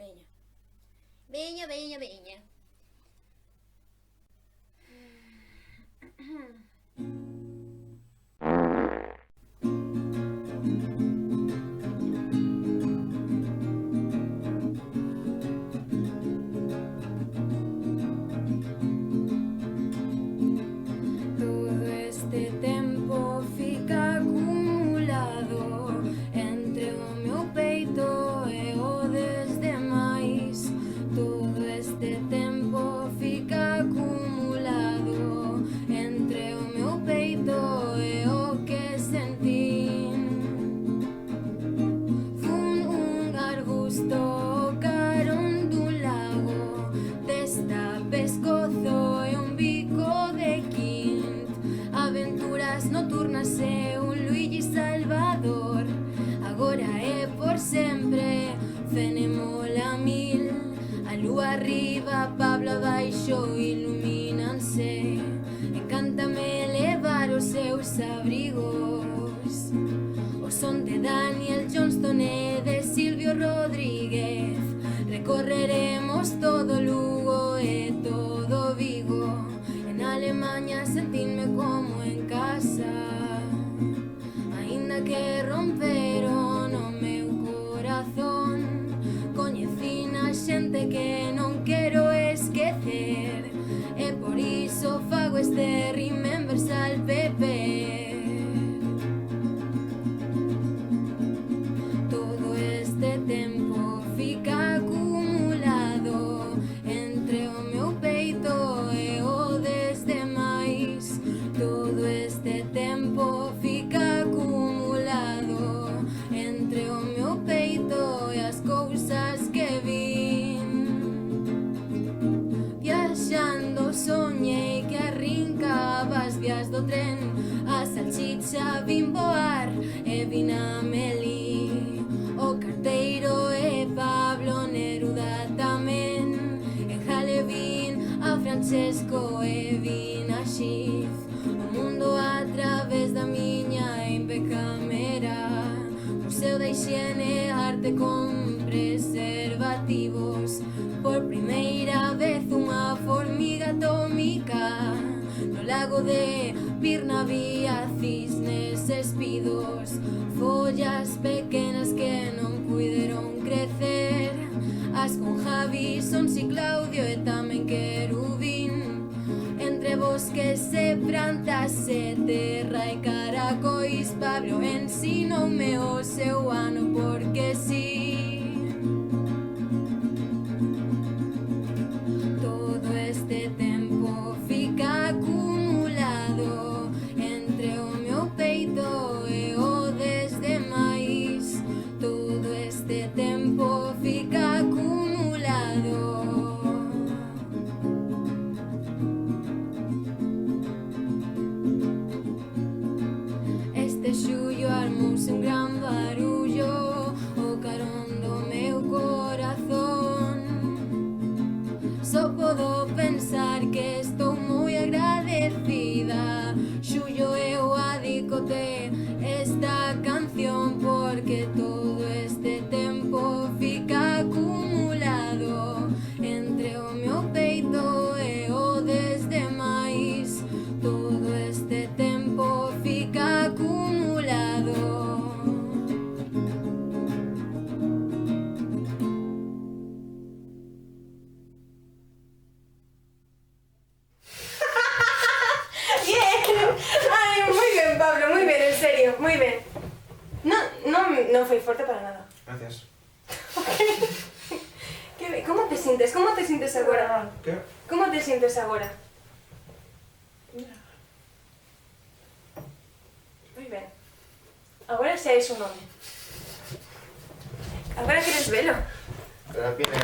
Veña. Veña, veña, veña. Todo este tempo fica acumulado entre o meu peito e o desde máis. Todo este tempo fica acumulado entre o meu peito e o que sentín. Fun un arbusto carón dun lago, desta pescozo e un bico de quint. Aventuras nocturnas e un Luigi Salvador. Agora é por sempre, fenémola mil. A lúa arriba, Pablo abaixo, ilumínanse. Encántame levar os seus abrigos. O son de Daniel Johnston e de Silvio Rodríguez. Recorreremos todo Lugo e todo Vigo. En Alemanha sentinme como en casa, aínda que romperon o meu corazón. Coñecín a xente que non quero esquecer, e por iso fago este Remembers al Pepe. Todo este tempo fica acumulado entre o meu peito e o desde máis. Todo este tempo fica acumulado entre o meu peito e as cousas que vin. Viaxando soñei que arrincaba as vías do tren. A salchicha vin voar e vin a Meli, o carteiro e Pablo Neruda tamén. En Jale vin a Francesco e vin a Xiz. O mundo a través da miña impecamera. Museo da hixiene, arte con preservativos. Por primeira vez unha formiga atómica. No lago de Pirna había cisnes espidos, follas pequenas que non puideron crecer. As con Javi, Sons e Claudio e tamén querubín. Entre bosques e plantas e terra e caracois, Pablo ensinoume o seu ano porque si. Todo este tempo fica acumulado entre o meu peito e o desde máis. Todo este tempo fica acumulado. Este xullo armouse un gran barullo, o carón do meu corazón. Só podo pensar que estou moi agradecida. Xullo, eu adicote esta canción porque todo este tempo fica acumulado entre o meu peito e o desde máis. Todo este tempo fica acumulado. Ay, muy bien, Pablo, muy bien, en serio, muy bien. No fue fuerte para nada. Gracias. ¿Cómo te sientes? ¿Cómo te sientes agora? ¿Qué? ¿Cómo te sientes agora? Muy bien. Agora xa és un home. Agora queres velo. Pero viene